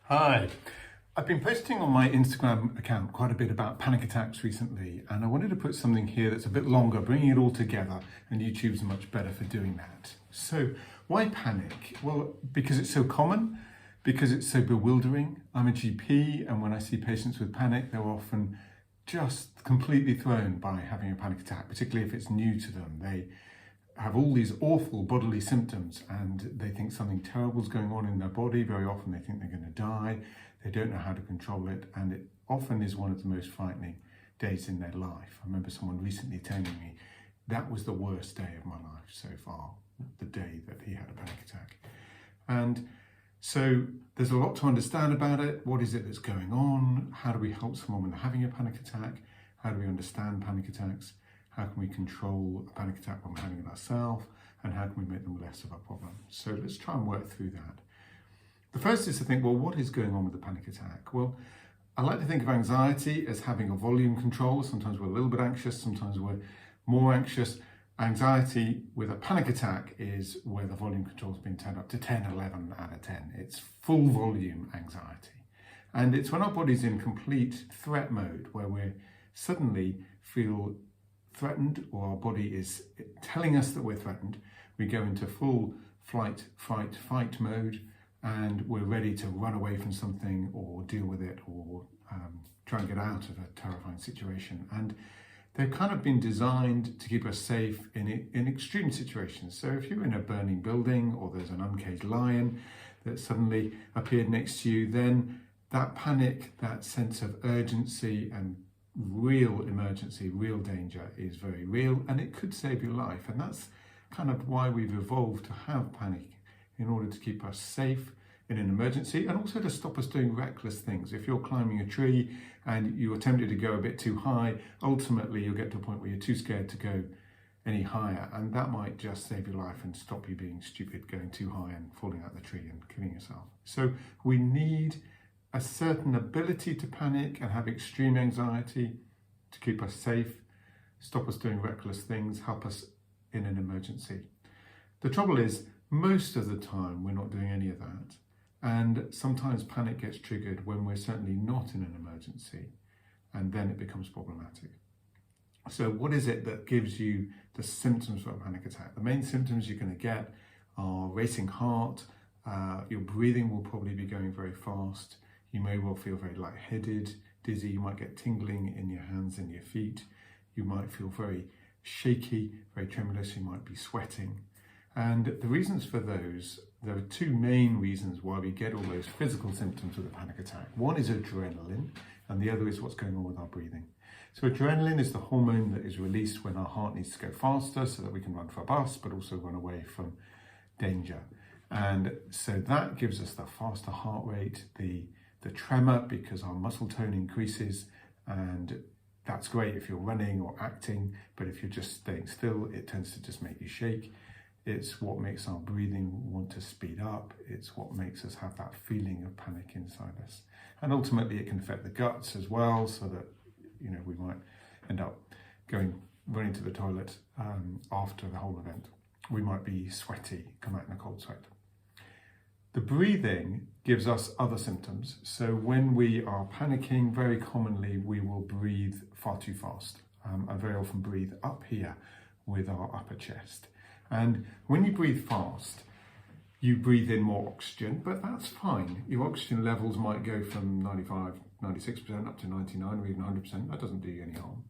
Hi, I've been posting on my Instagram account quite a bit about panic attacks recently, and I wanted to put something here that's a bit longer, bringing it all together, and YouTube's much better for doing that. So, why panic? Well, because it's so common, because it's so bewildering. I'm a GP, and when I see patients with panic, they're often just completely thrown by having a panic attack, particularly if it's new to them. They have all these awful bodily symptoms and they think something terrible is going on in their body. Very often they think they're going to die. They don't know how to control it, and it often is one of the most frightening days in their life. I remember someone recently telling me that was the worst day of my life so far, the day that he had a panic attack. And so there's a lot to understand about it. What is it that's going on? How do we help someone when they're having a panic attack? How do we understand panic attacks? How can we control a panic attack when we're having it ourselves? And how can we make them less of a problem? So let's try and work through that. The first is to think, well, what is going on with the panic attack? Well, I like to think of anxiety as having a volume control. Sometimes we're a little bit anxious, sometimes we're more anxious. Anxiety with a panic attack is where the volume control has been turned up to 10, 11 out of 10. It's full volume anxiety. And it's when our body's in complete threat mode, where we suddenly feel threatened, or our body is telling us that we're threatened. We go into full flight, fight mode, and we're ready to run away from something or deal with it, or try and get out of a terrifying situation. And they've kind of been designed to keep us safe in extreme situations. So if you're in a burning building, or there's an uncaged lion that suddenly appeared next to you, then that panic, that sense of urgency and real emergency, real danger is very real, and it could save your life. And that's kind of why we've evolved to have panic, in order to keep us safe in an emergency, and also to stop us doing reckless things. If you're climbing a tree and you're tempted to go a bit too high, ultimately you'll get to a point where you're too scared to go any higher, and that might just save your life and stop you being stupid, going too high and falling out the tree and killing yourself. So we need a certain ability to panic and have extreme anxiety to keep us safe, stop us doing reckless things, help us in an emergency. The trouble is, most of the time we're not doing any of that, and sometimes panic gets triggered when we're certainly not in an emergency, and then it becomes problematic. So what is it that gives you the symptoms for a panic attack? The main symptoms you're going to get are racing heart, your breathing will probably be going very fast. You may well feel very lightheaded, dizzy. You might get tingling in your hands and your feet. You might feel very shaky, very tremulous. You might be sweating. And the reasons for those, there are two main reasons why we get all those physical symptoms with a panic attack. One is adrenaline, and the other is what's going on with our breathing. So adrenaline is the hormone that is released when our heart needs to go faster so that we can run for a bus, but also run away from danger. And so that gives us the faster heart rate, the tremor, because our muscle tone increases, and that's great if you're running or acting, but if you're just staying still, it tends to just make you shake. It's what makes our breathing want to speed up. It's what makes us have that feeling of panic inside us. And ultimately it can affect the guts as well, so that we might end up running to the toilet after the whole event. We might be sweaty, come out in a cold sweat. The breathing gives us other symptoms. So when we are panicking, very commonly we will breathe far too fast. I very often breathe up here with our upper chest. And when you breathe fast, you breathe in more oxygen, but that's fine. Your oxygen levels might go from 95, 96% up to 99 or even 100%. That doesn't do you any harm.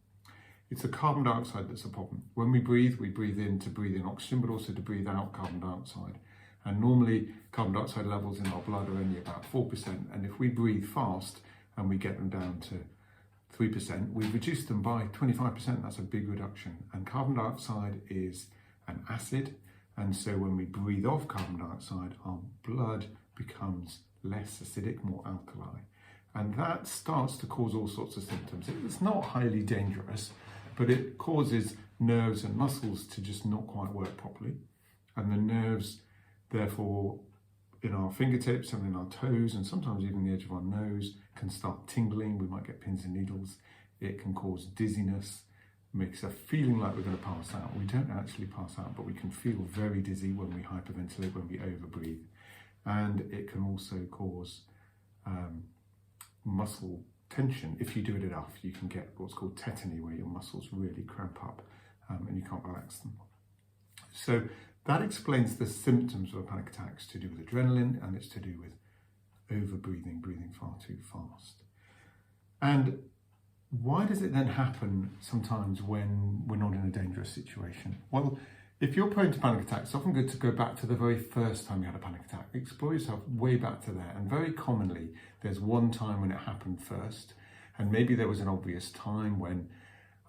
It's the carbon dioxide that's a problem. When we breathe in to breathe in oxygen, but also to breathe out carbon dioxide. And normally carbon dioxide levels in our blood are only about 4%. And if we breathe fast and we get them down to 3%, we've reduced them by 25%. That's a big reduction. And carbon dioxide is an acid. And so when we breathe off carbon dioxide, our blood becomes less acidic, more alkali. And that starts to cause all sorts of symptoms. It's not highly dangerous, but it causes nerves and muscles to just not quite work properly. And the nerves, therefore, in our fingertips and in our toes, and sometimes even the edge of our nose, can start tingling. We might get pins and needles. It can cause dizziness, makes a feeling like we're going to pass out. We don't actually pass out, but we can feel very dizzy when we hyperventilate, when we overbreathe. And it can also cause muscle tension. If you do it enough, you can get what's called tetany, where your muscles really cramp up and you can't relax them. So that explains the symptoms of a panic attack. It's to do with adrenaline, and it's to do with over-breathing, breathing far too fast. And why does it then happen sometimes when we're not in a dangerous situation? Well, if you're prone to panic attacks, it's often good to go back to the very first time you had a panic attack. Explore yourself way back to there. And very commonly, there's one time when it happened first. And maybe there was an obvious time when,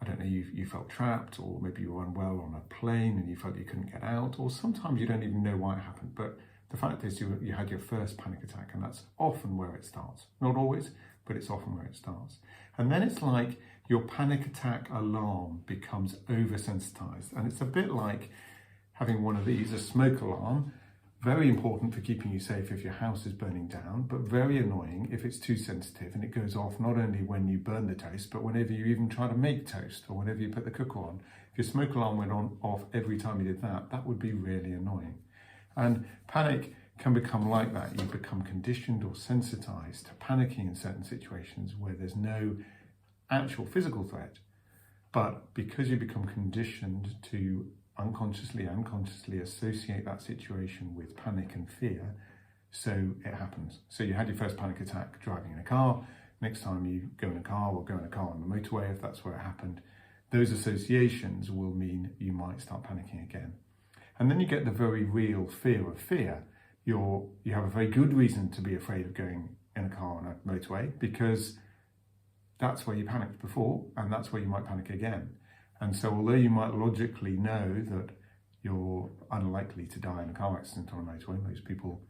I don't know, you felt trapped, or maybe you were unwell on a plane and you felt you couldn't get out, or sometimes you don't even know why it happened. But the fact is you had your first panic attack, and that's often where it starts. Not always, but it's often where it starts. And then it's like your panic attack alarm becomes oversensitized. And it's a bit like having one of these, a smoke alarm, very important for keeping you safe if your house is burning down, but very annoying if it's too sensitive and it goes off not only when you burn the toast, but whenever you even try to make toast or whenever you put the cooker on. If your smoke alarm went off every time you did that, that would be really annoying. And panic can become like that. You become conditioned or sensitized to panicking in certain situations where there's no actual physical threat. But because you become conditioned to unconsciously and consciously associate that situation with panic and fear, so it happens. So you had your first panic attack driving in a car. Next time you go in a car, or go in a car on the motorway, if that's where it happened, those associations will mean you might start panicking again. And then you get the very real fear of fear. You have a very good reason to be afraid of going in a car on a motorway, because that's where you panicked before, and that's where you might panic again. And so although you might logically know that you're unlikely to die in a car accident on a motorway, most people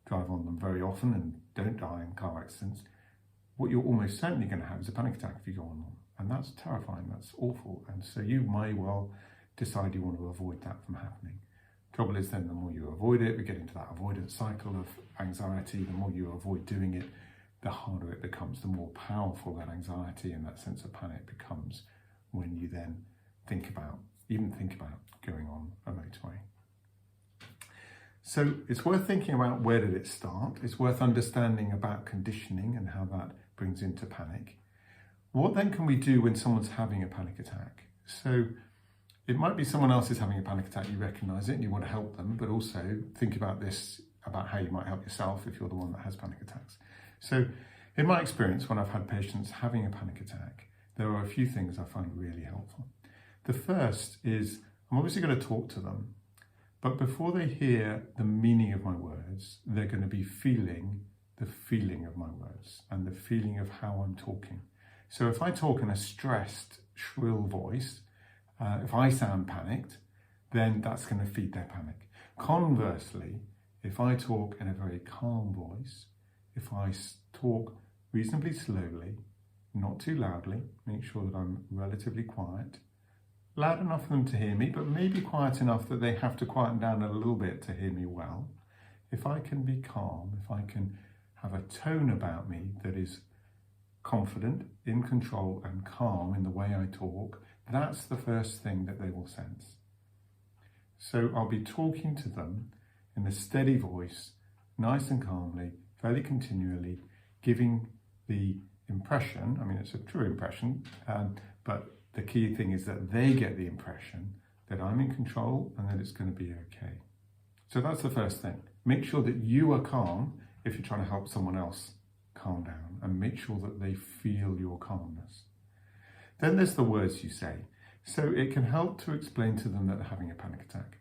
drive on them very often and don't die in car accidents, what you're almost certainly going to have is a panic attack if you go on them. And that's terrifying, that's awful. And so you may well decide you want to avoid that from happening. Trouble is then, the more you avoid it, we get into that avoidance cycle of anxiety. The more you avoid doing it, the harder it becomes, the more powerful that anxiety and that sense of panic becomes when you then even think about going on a motorway. So it's worth thinking about, where did it start? It's worth understanding about conditioning and how that brings into panic. What then can we do when someone's having a panic attack? So it might be someone else is having a panic attack, you recognise it and you want to help them, but also think about this, about how you might help yourself if you're the one that has panic attacks. So in my experience, when I've had patients having a panic attack, there are a few things I find really helpful. The first is, I'm obviously going to talk to them, but before they hear the meaning of my words, they're going to be feeling the feeling of my words and the feeling of how I'm talking. So if I talk in a stressed, shrill voice, if I sound panicked, then that's going to feed their panic. Conversely, if I talk in a very calm voice, if I talk reasonably slowly, not too loudly, make sure that I'm relatively quiet, loud enough for them to hear me, but maybe quiet enough that they have to quieten down a little bit to hear me well. If I can be calm, if I can have a tone about me that is confident, in control and calm in the way I talk, that's the first thing that they will sense. So I'll be talking to them in a steady voice, nice and calmly, fairly continually, giving the impression, I mean it's a true impression, but the key thing is that they get the impression that I'm in control and that it's going to be okay. So that's the first thing. Make sure that you are calm if you're trying to help someone else calm down, and make sure that they feel your calmness. Then there's the words you say. So it can help to explain to them that they're having a panic attack.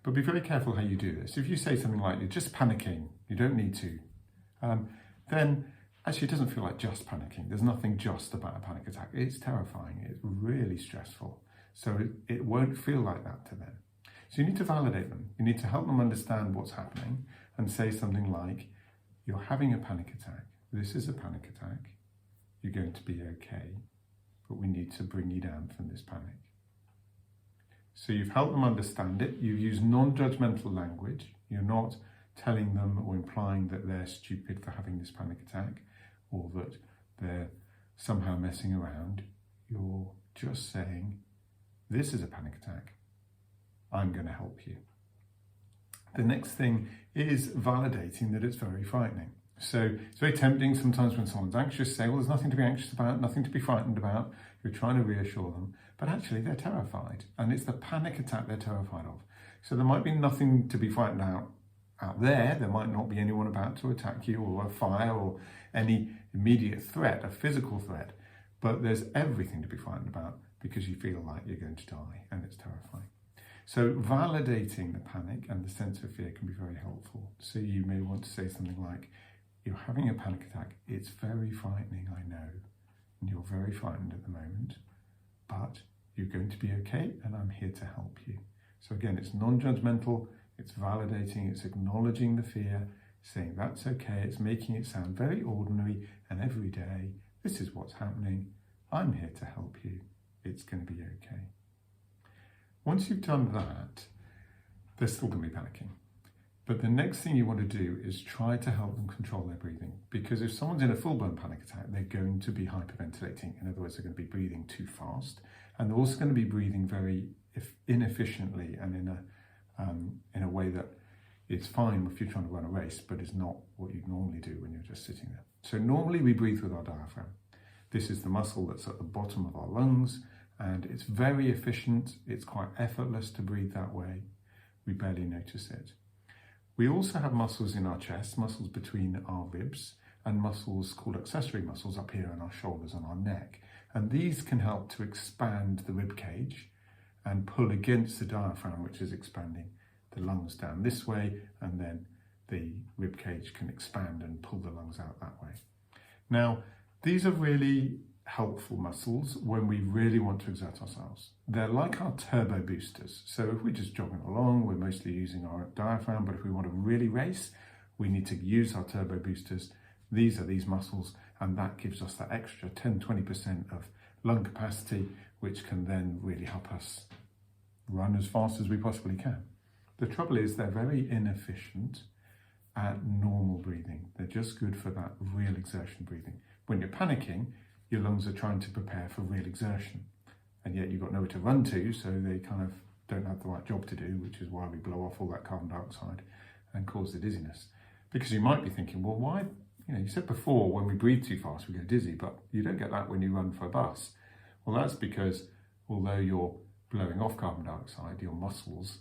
But be very careful how you do this. If you say something like, you're just panicking, you don't need to, then actually it doesn't feel like just panicking. There's nothing just about a panic attack. It's terrifying, it's really stressful. So it won't feel like that to them. So you need to validate them. You need to help them understand what's happening and say something like, you're having a panic attack. This is a panic attack. You're going to be okay, but we need to bring you down from this panic. So you've helped them understand it. You've used non-judgmental language. You're not telling them or implying that they're stupid for having this panic attack or that they're somehow messing around. You're just saying, this is a panic attack. I'm going to help you. The next thing is validating that it's very frightening. So it's very tempting sometimes when someone's anxious to say, well, there's nothing to be anxious about, nothing to be frightened about. You're trying to reassure them, but actually they're terrified, and it's the panic attack they're terrified of. So there might be nothing to be frightened out there. There might not be anyone about to attack you, or a fire, or any immediate threat, a physical threat, but there's everything to be frightened about because you feel like you're going to die, and it's terrifying. So validating the panic and the sense of fear can be very helpful. So you may want to say something like, you're having a panic attack. It's very frightening, I know, and you're very frightened at the moment, but you're going to be okay, and I'm here to help you. So again, it's non-judgmental, it's validating, it's acknowledging the fear, saying that's okay, it's making it sound very ordinary and everyday. This is what's happening. I'm here to help you. It's going to be okay. Once you've done that, they're still going to be panicking. But the next thing you want to do is try to help them control their breathing. Because if someone's in a full-blown panic attack, they're going to be hyperventilating. In other words, they're going to be breathing too fast. And they're also going to be breathing very inefficiently and in a way that it's fine if you're trying to run a race, but it's not what you'd normally do when you're just sitting there. So normally we breathe with our diaphragm. This is the muscle that's at the bottom of our lungs, and it's very efficient. It's quite effortless to breathe that way. We barely notice it. We also have muscles in our chest, muscles between our ribs, and muscles called accessory muscles up here on our shoulders and our neck. And these can help to expand the rib cage and pull against the diaphragm, which is expanding the lungs down this way, and then the rib cage can expand and pull the lungs out that way. Now, these are really helpful muscles when we really want to exert ourselves. They're like our turbo boosters. So if we're just jogging along, we're mostly using our diaphragm, but if we want to really race, we need to use our turbo boosters. These are these muscles, and that gives us that extra 10-20% of lung capacity, which can then really help us run as fast as we possibly can. The trouble is they're very inefficient at normal breathing. They're just good for that real exertion breathing. When you're panicking, your lungs are trying to prepare for real exertion, and yet you've got nowhere to run to, so they kind of don't have the right job to do, which is why we blow off all that carbon dioxide and cause the dizziness. Because you might be thinking, well, why? You said before when we breathe too fast we get dizzy, but you don't get that when you run for a bus. Well, that's because although you're blowing off carbon dioxide, your muscles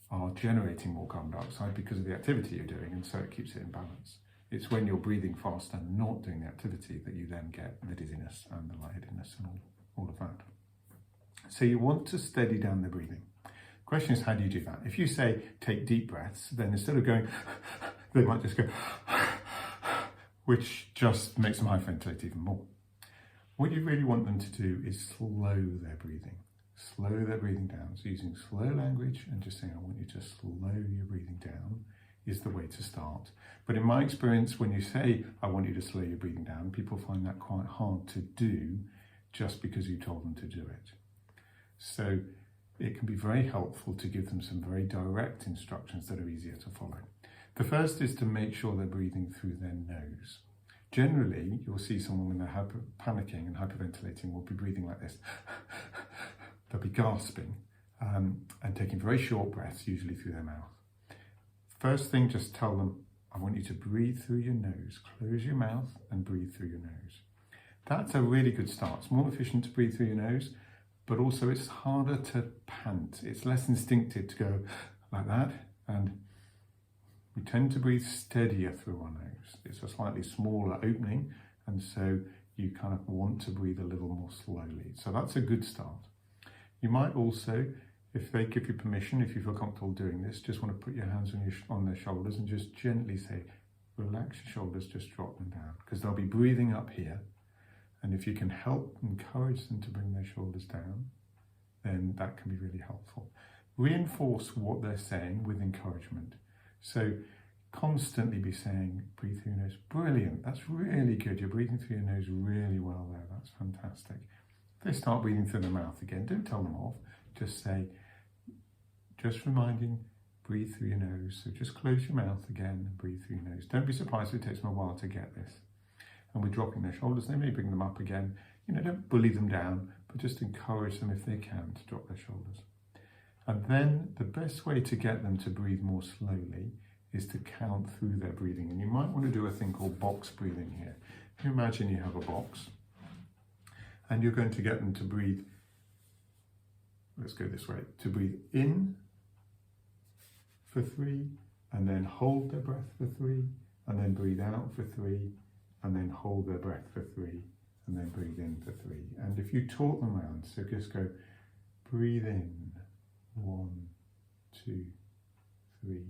are generating more carbon dioxide because of the activity you're doing, and so it keeps it in balance. It's when you're breathing fast and not doing the activity that you then get the dizziness and the lightheadedness and all of that. So you want to steady down the breathing. Question is, how do you do that? If you say take deep breaths, then instead of going, they might just go, which just makes them hyperventilate even more. What you really want them to do is slow their breathing. Slow their breathing down. So using slow language and just saying, I want you to slow your breathing down is the way to start. But in my experience, when you say, I want you to slow your breathing down, people find that quite hard to do just because you told them to do it. So it can be very helpful to give them some very direct instructions that are easier to follow. The first is to make sure they're breathing through their nose. Generally, you'll see someone when they're panicking and hyperventilating will be breathing like this. They'll be gasping and taking very short breaths, usually through their mouth. First thing, just tell them, I want you to breathe through your nose. Close your mouth and breathe through your nose. That's a really good start. It's more efficient to breathe through your nose, but also it's harder to pant. It's less instinctive to go like that, and we tend to breathe steadier through our nose. It's a slightly smaller opening, and so you kind of want to breathe a little more slowly. So that's a good start. You might also, if they give you permission, if you feel comfortable doing this, just want to put your hands on their shoulders and just gently say, relax your shoulders, just drop them down, because they'll be breathing up here. And if you can help encourage them to bring their shoulders down, then that can be really helpful. Reinforce what they're saying with encouragement. So constantly be saying, breathe through your nose. Brilliant, that's really good. You're breathing through your nose really well there. That's fantastic. If they start breathing through their mouth again, don't tell them off. Just say, just reminding, breathe through your nose. So just close your mouth again and breathe through your nose. Don't be surprised if it takes them a while to get this. And we're dropping their shoulders. They may bring them up again. Don't bully them down, but just encourage them if they can to drop their shoulders. And then the best way to get them to breathe more slowly is to count through their breathing. And you might want to do a thing called box breathing here. If you imagine you have a box and you're going to get them to breathe, let's go this way, to breathe in for 3, and then hold their breath for 3, and then breathe out for 3, and then hold their breath for 3, and then breathe in for 3. And if you talk them around, so just go, breathe in, 1, 2, 3.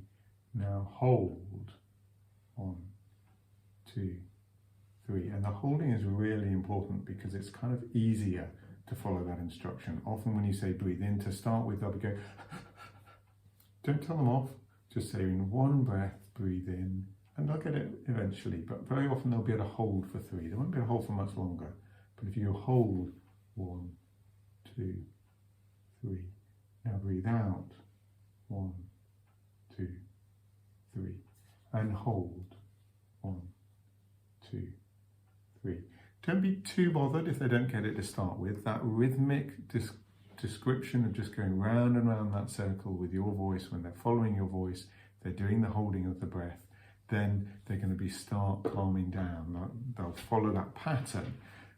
Now hold, 1, 2, 3. And the holding is really important because it's kind of easier to follow that instruction. Often when you say breathe in, to start with, they'll be going, don't tell them off, just say in one breath, breathe in, and they'll get it eventually, but very often they'll be able to hold for 3. They won't be able to hold for much longer, but if you hold, 1, 2, 3, now breathe out, 1, 2, 3, and hold, 1, 2, 3. Don't be too bothered if they don't get it to start with. That rhythmic description of just going round and round that circle with your voice, when they're following your voice, they're doing the holding of the breath, then they're going to start calming down. They'll follow that pattern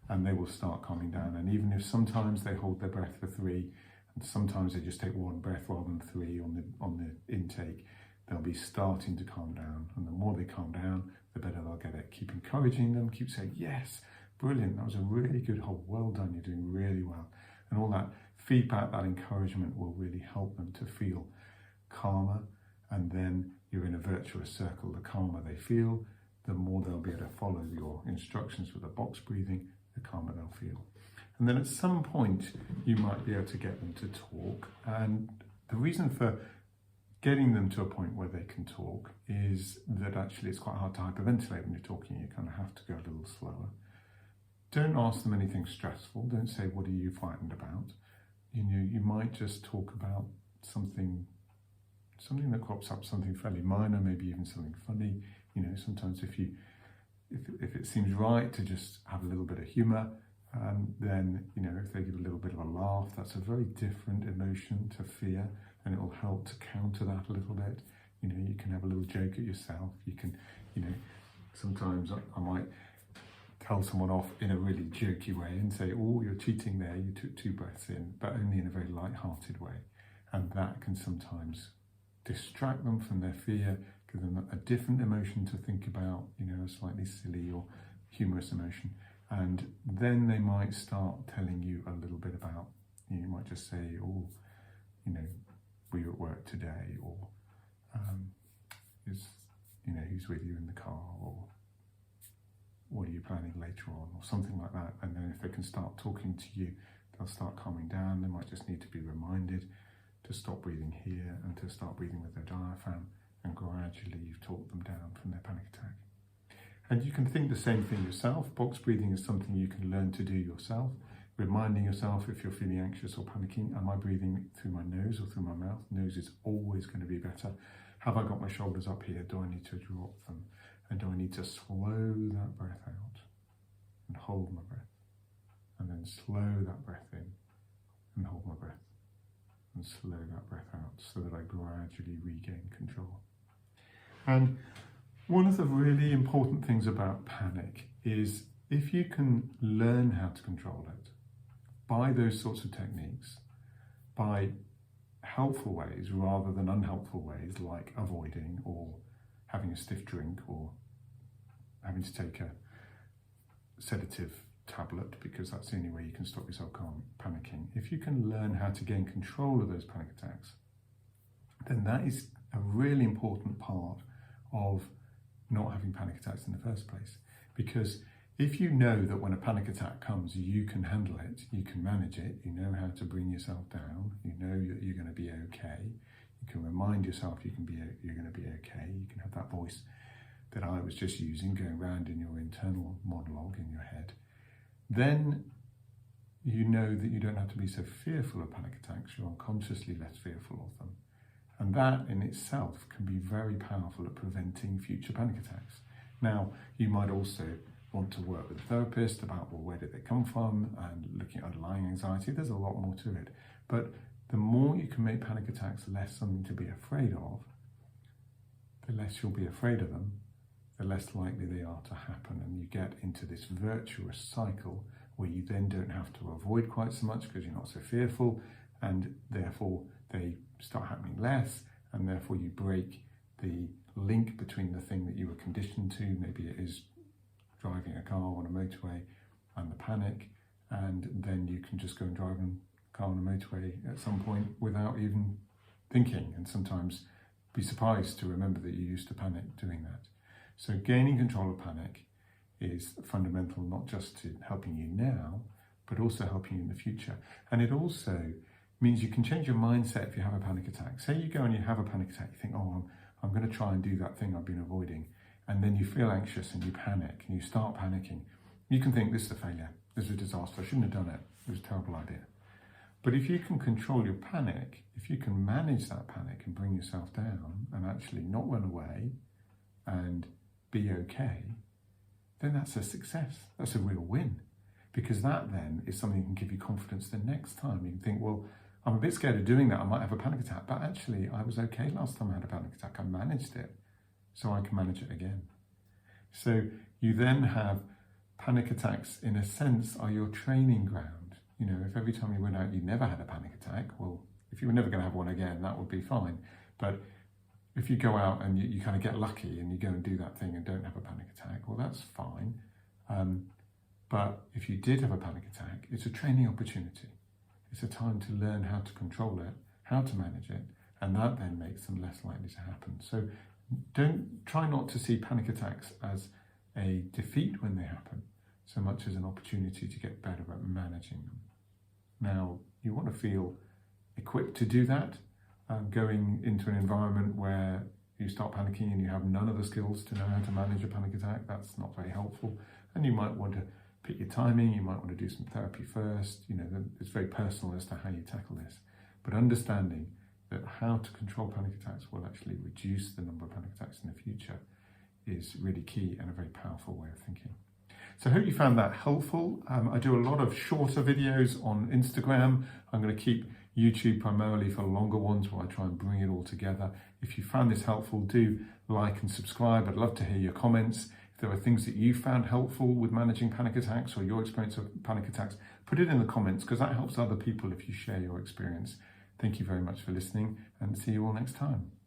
and they will start calming down. And even if sometimes they hold their breath for 3, and sometimes they just take 1 breath rather than 3 on the intake, they'll be starting to calm down. And the more they calm down, the better they'll get it. Keep encouraging them, keep saying, yes, brilliant, that was a really good hold, well done, you're doing really well. And all that feedback, that encouragement will really help them to feel calmer, and then you're in a virtuous circle. The calmer they feel, the more they'll be able to follow your instructions with the box breathing, the calmer they'll feel. And then at some point, you might be able to get them to talk. And the reason for getting them to a point where they can talk is that actually it's quite hard to hyperventilate when you're talking. You kind of have to go a little slower. Don't ask them anything stressful. Don't say, what are you frightened about? You might just talk about something that crops up, something fairly minor, maybe even something funny. Sometimes if it seems right to just have a little bit of humor, then, if they give a little bit of a laugh, that's a very different emotion to fear, and it will help to counter that a little bit. You can have a little joke at yourself. You can, sometimes I might tell someone off in a really jokey way and say, oh, you're cheating there, you took 2 breaths in, but only in a very light-hearted way. And that can sometimes distract them from their fear, give them a different emotion to think about, a slightly silly or humorous emotion. And then they might start telling you a little bit about, you might just say, oh, were you at work today? Or, who's with you in the car? Or, what are you planning later on, or something like that. And then if they can start talking to you, they'll start calming down. They might just need to be reminded to stop breathing here and to start breathing with their diaphragm, and gradually you've talked them down from their panic attack. And you can think the same thing yourself. Box breathing is something you can learn to do yourself, reminding yourself if you're feeling anxious or panicking, am I breathing through my nose or through my mouth? Nose is always going to be better. Have I got my shoulders up here? Do I need to drop them? And do I need to slow that breath out and hold my breath? And then slow that breath in and hold my breath and slow that breath out, so that I gradually regain control. And one of the really important things about panic is if you can learn how to control it by those sorts of techniques, by helpful ways rather than unhelpful ways, like avoiding or having a stiff drink or having to take a sedative tablet, because that's the only way you can stop yourself panicking. If you can learn how to gain control of those panic attacks, then that is a really important part of not having panic attacks in the first place. Because if you know that when a panic attack comes, you can handle it, you can manage it, you know how to bring yourself down, you know that you're going to be okay, you can remind yourself you're going to be okay, you can have that voice that I was just using going around in your internal monologue in your head, then you know that you don't have to be so fearful of panic attacks, you're unconsciously less fearful of them. And that in itself can be very powerful at preventing future panic attacks. Now, you might also want to work with a therapist about, well, where did they come from, and looking at underlying anxiety. There's a lot more to it. But the more you can make panic attacks less something to be afraid of, the less you'll be afraid of them, the less likely they are to happen. And you get into this virtuous cycle where you then don't have to avoid quite so much because you're not so fearful, and therefore they start happening less, and therefore you break the link between the thing that you were conditioned to, maybe it is driving a car on a motorway, and the panic, and then you can just go and drive a car on a motorway at some point without even thinking, and sometimes be surprised to remember that you used to panic doing that. So gaining control of panic is fundamental, not just to helping you now, but also helping you in the future. And it also means you can change your mindset if you have a panic attack. Say you go and you have a panic attack, you think, oh, I'm going to try and do that thing I've been avoiding. And then you feel anxious and you panic and you start panicking. You can think, this is a failure, this is a disaster, I shouldn't have done it, it was a terrible idea. But if you can control your panic, if you can manage that panic and bring yourself down and actually not run away and be okay, then that's a success. That's a real win. Because that then is something that can give you confidence the next time. You can think, well, I'm a bit scared of doing that, I might have a panic attack, but actually I was okay last time I had a panic attack, I managed it, so I can manage it again. So you then have panic attacks, in a sense, are your training ground. You know, if every time you went out you never had a panic attack, well, if you were never going to have one again, that would be fine. But if you go out and you kind of get lucky and you go and do that thing and don't have a panic attack, well, that's fine. But if you did have a panic attack, it's a training opportunity. It's a time to learn how to control it, how to manage it, and that then makes them less likely to happen. So try not to see panic attacks as a defeat when they happen, so much as an opportunity to get better at managing them. Now, you want to feel equipped to do that. Going into an environment where you start panicking and you have none of the skills to know how to manage a panic attack, that's not very helpful. And you might want to pick your timing, you might want to do some therapy first. You know, it's very personal as to how you tackle this. But understanding that how to control panic attacks will actually reduce the number of panic attacks in the future is really key and a very powerful way of thinking. So I hope you found that helpful. I do a lot of shorter videos on Instagram. I'm going to keep YouTube primarily for longer ones where I try and bring it all together. If you found this helpful, do like and subscribe. I'd love to hear your comments. If there are things that you found helpful with managing panic attacks or your experience of panic attacks, put it in the comments because that helps other people if you share your experience. Thank you very much for listening and see you all next time.